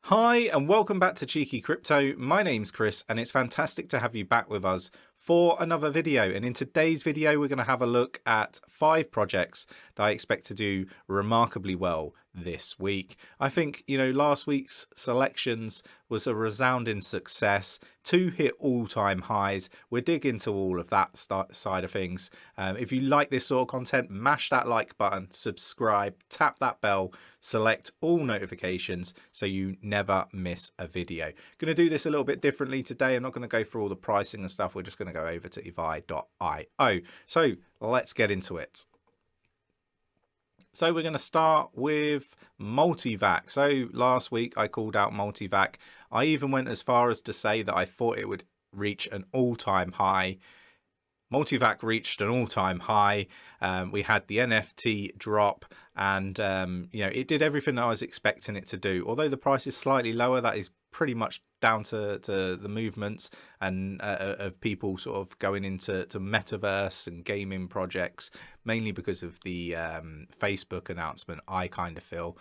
Hi and welcome back to Cheeky Crypto. My name's Chris and it's fantastic to have you back with us for another video. And in today's video we're going to have a look at 5 projects that I expect to do remarkably well this week. I think, last week's selections was a resounding success. 2 hit all-time highs. We'll dig into all of that side of things. If you like this sort of content, mash that like button, subscribe, tap that bell, select all notifications so you never miss a video. Going to do this a little bit differently today. I'm not going to go through all the pricing and stuff. We're just going to go over to advice.io. So let's get into it. So we're going to start with Multivac. So last week I called out Multivac. I even went as far as to say that I thought it would reach an all-time high. Multivac reached an all-time high. We had the NFT drop and it did everything that I was expecting it to do. Although the price is slightly lower, that is pretty much down to the movements and of people sort of going into metaverse and gaming projects, mainly because of the Facebook announcement. I kind of feel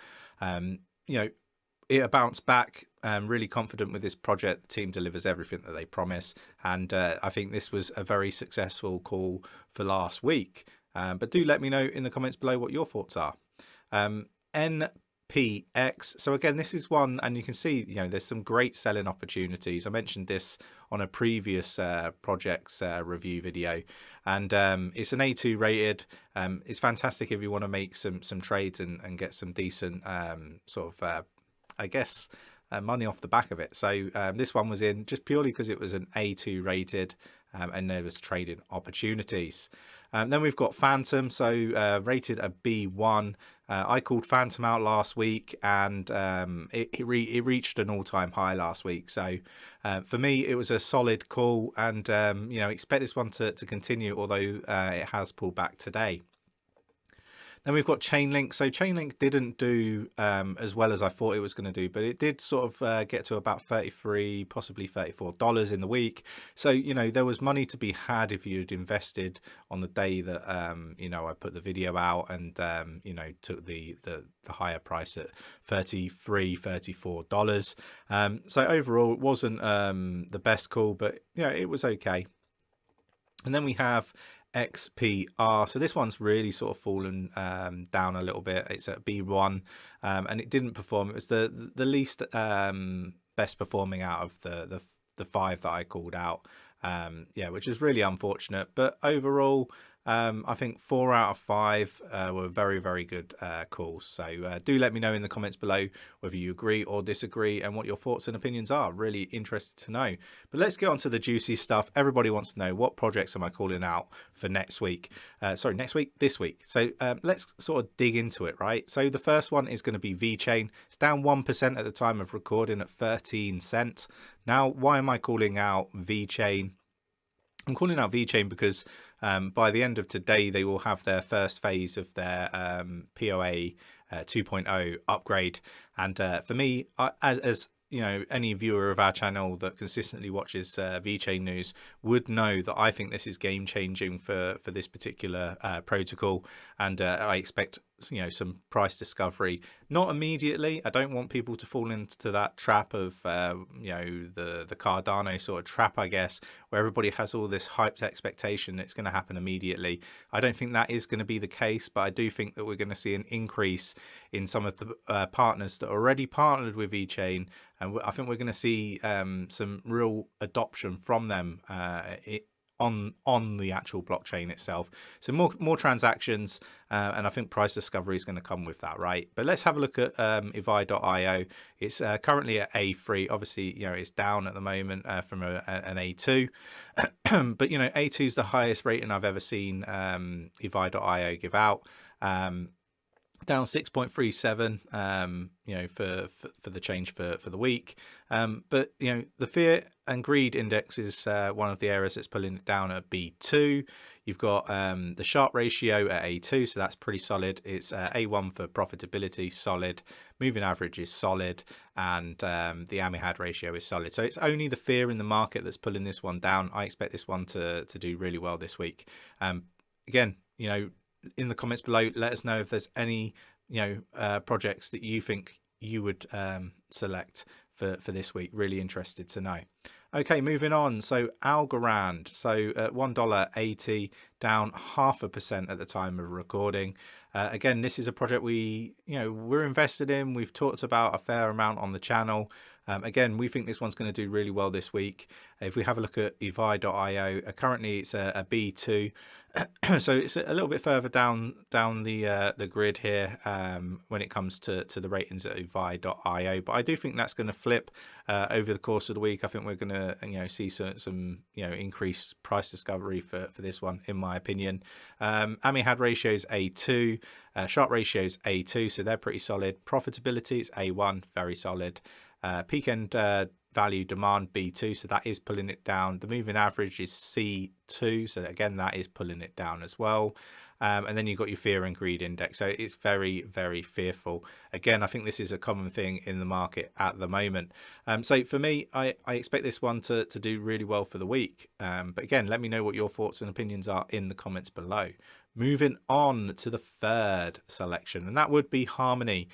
it bounced back. Really confident with this project. The team delivers everything that they promise, and I think this was a very successful call for last week. But do let me know in the comments below what your thoughts are. NPX. So again, this is one, and you can see, there's some great selling opportunities. I mentioned this on a previous projects review video, and it's an A2 rated. It's fantastic if you want to make some trades and get some decent money off the back of it. So this one was in just purely because it was an A2 rated and there was trading opportunities. Then we've got Phantom, so rated a B1. I called Phantom out last week and it reached an all-time high last week. So for me, it was a solid call, and expect this one to continue, although it has pulled back today. Then we've got Chainlink. So Chainlink didn't do as well as I thought it was going to do, but it did sort of get to about $33, possibly $34 in the week. So, there was money to be had if you'd invested on the day that, I put the video out and, took the higher price at $33, $34. So overall, it wasn't the best call, but, it was okay. And then we have XPR. So this one's really sort of fallen down a little bit. It's at B1 and it didn't perform. It was the least best performing out of the 5 that I called out. Which is really unfortunate. But overall, I think 4 out of 5 were very, very good calls. So do let me know in the comments below whether you agree or disagree and what your thoughts and opinions are. Really interested to know. But let's get on to the juicy stuff. Everybody wants to know, what projects am I calling out for next week? This week. So let's sort of dig into it, right? So the first one is going to be VeChain. It's down 1% at the time of recording at 13 cents. Now, why am I calling out VeChain? I'm calling out VeChain because by the end of today, they will have their first phase of their POA 2.0 upgrade. And for me, as any viewer of our channel that consistently watches VeChain news would know that I think this is game changing for this particular protocol. And I expect some price discovery, not immediately. I don't want people to fall into that trap of the Cardano sort of trap, I guess, where everybody has all this hyped expectation that it's going to happen immediately. I don't think that is going to be the case, but I do think that we're going to see an increase in some of the partners that already partnered with VeChain, and I think we're going to see some real adoption from them on the actual blockchain itself. So more transactions, and I think price discovery is going to come with that, right? But let's have a look at advice.io. It's currently at A3. Obviously, it's down at the moment from an A2. But A2 is the highest rating I've ever seen advice.io give out. Down 6.37 for the change for the week, but the fear and greed index is one of the areas that's pulling it down at B2. You've got the Sharpe ratio at A2, so that's pretty solid. It's A1 for profitability, solid. Moving average is solid, and the AMIHAD ratio is solid. So it's only the fear in the market that's pulling this one down. I expect this one to do really well this week. Again, in the comments below, let us know if there's any projects that you think you would select for this week. Really interested to know. Okay, moving on. So Algorand, so at $1.80, down 0.5% at the time of recording. Again, this is a project we're invested in. We've talked about a fair amount on the channel. Again, we think this one's going to do really well this week. If we have a look at 𝗖𝗢𝗠𝗪, currently it's a B2, so it's a little bit further down the grid here when it comes to the ratings at 𝗖𝗢𝗠𝗪. But I do think that's going to flip over the course of the week. I think we're going to see some increased price discovery for this one, in my opinion. 𝗕𝗓𝗄 ratio is A2, Sharpe ratio is A2, so they're pretty solid. Profitability is A1, very solid. Peak end value demand B2, so that is pulling it down. The moving average is C2, so again that is pulling it down as well. And then you've got your fear and greed index, so it's very, very fearful. Again, I think this is a common thing in the market at the moment. So for me, I expect this one to do really well for the week. But again, let me know what your thoughts and opinions are in the comments below. Moving on to the third selection, and that would be Harmony,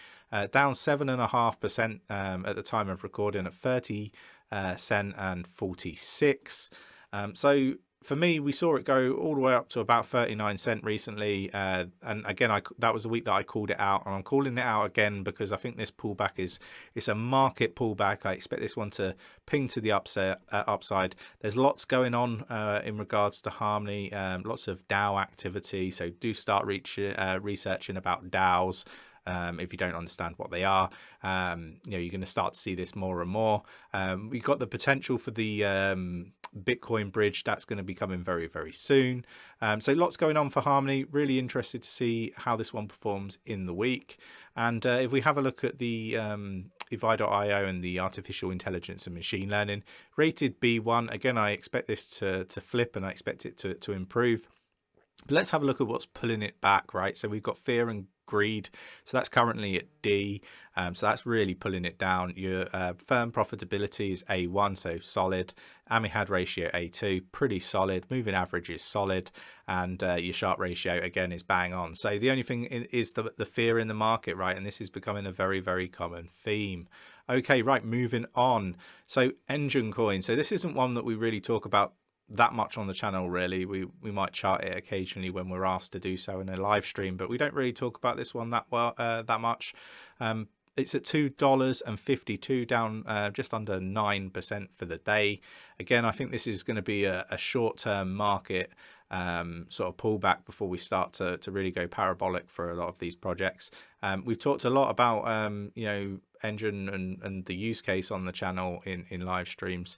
down 7.5% at the time of recording at 30 cent and 46. So for me, we saw it go all the way up to about 39 cent recently, and again, that was the week that I called it out, and I'm calling it out again because I think this pullback it's a market pullback. I expect this one to ping to the upside. There's lots going on in regards to Harmony, lots of DAO activity, so do start researching about DAOs. If you don't understand what they are, you're going to start to see this more and more. We've got the potential for the Bitcoin bridge that's going to be coming very, very soon. So lots going on for Harmony. Really interested to see how this one performs in the week. And if we have a look at the advice.io and the artificial intelligence and machine learning, rated B1. Again, I expect this to flip, and I expect it to improve. But let's have a look at what's pulling it back, right? So we've got fear and greed, so that's currently at D, so that's really pulling it down. Your firm profitability is A1, so solid. 𝗕𝗓𝗄 ratio A2, pretty solid. Moving average is solid, and your Sharpe ratio again is bang on. So the only thing is the fear in the market, right? And this is becoming a very, very common theme. Okay, right, moving on. So Engine Coin, so this isn't one that we really talk about that much on the channel, really. We might chart it occasionally when we're asked to do so in a live stream, but we don't really talk about this one that much. It's at $2.52, down just under 9% for the day. Again, I think this is going to be a short-term market sort of pullback before we start to really go parabolic for a lot of these projects. We've talked a lot about Engine and the use case on the channel in live streams.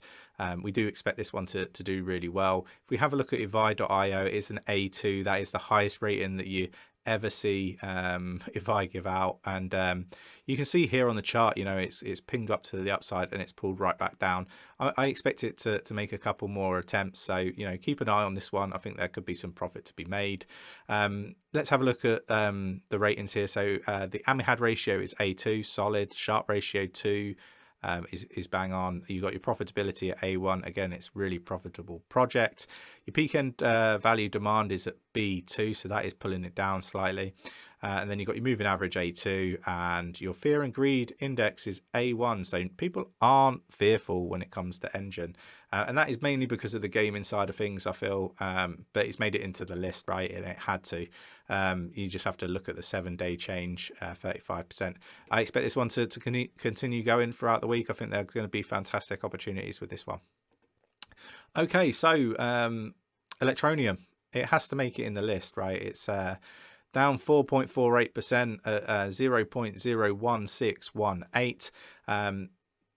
We do expect this one to do really well. If we have a look at advice.io, it's an A2. That is the highest rating that you ever see if I give out, and you can see here on the chart, it's pinged up to the upside and it's pulled right back down. I expect it to make a couple more attempts, so keep an eye on this one. I think there could be some profit to be made. Let's have a look at the ratings here. So the 𝗕𝗓𝗄 ratio is A2, solid. Sharpe ratio 2 is bang on. You got your profitability at A1. Again, it's really profitable project. Your peak end value demand is at B2, so that is pulling it down slightly. And then you've got your moving average A2, and your fear and greed index is A1. So people aren't fearful when it comes to Engine. And that is mainly because of the gaming side of things, I feel. But it's made it into the list, right? And it had to. You just have to look at the 7-day change, 35%. I expect this one to continue going throughout the week. I think there's going to be fantastic opportunities with this one. Okay, so Electroneum, it has to make it in the list, right? It's down 4.48% at 0.01618.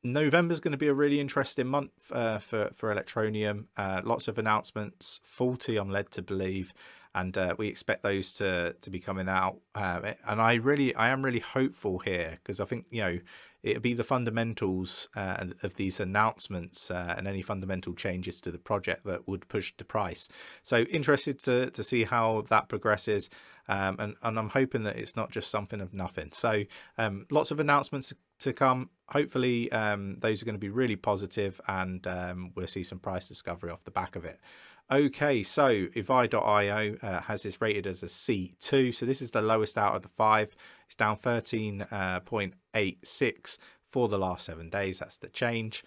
November's going to be a really interesting month for Electroneum. Lots of announcements, faulty, I'm led to believe, and we expect those to be coming out. And I am really hopeful here, because I think it'll be the fundamentals of these announcements and any fundamental changes to the project that would push the price. So interested to see how that progresses, and I'm hoping that it's not just something of nothing. So lots of announcements to come. Hopefully those are going to be really positive, and we'll see some price discovery off the back of it. Okay, so advice.io has this rated as a C2, so this is the lowest out of the 5. It's down 13.86 for the last 7 days. That's the change.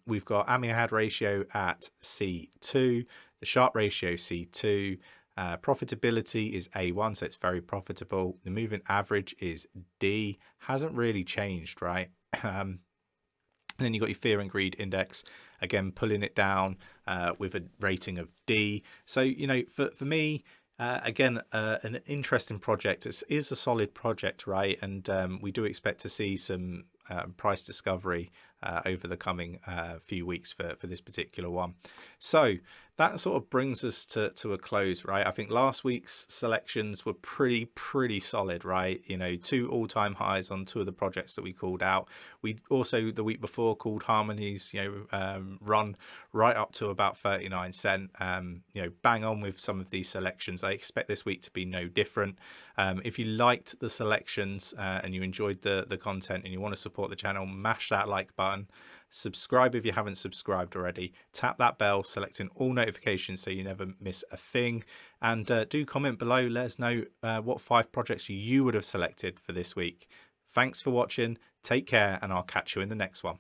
We've got AMI-AD ratio at C2, the Sharpe ratio C2, profitability is A1, so it's very profitable. The moving average is D, hasn't really changed, right? And then you've got your fear and greed index, again pulling it down with a rating of D. So, you know, for me, again, an interesting project. It is a solid project, right? And we do expect to see some price discovery over the coming few weeks for this particular one. So that sort of brings us to a close, right? I think last week's selections were pretty solid, right? You know, 2 all-time highs on 2 of the projects that we called out. We also the week before called Harmony's, you know, run right up to about 39 cent. You know, bang on with some of these selections. I expect this week to be no different. If you liked the selections and you enjoyed the content and you want to support the channel, mash that like button. Subscribe if you haven't subscribed already. Tap that bell, selecting all notifications so you never miss a thing. And do comment below. Let us know what 5 projects you would have selected for this week. Thanks for watching. Take care, and I'll catch you in the next one.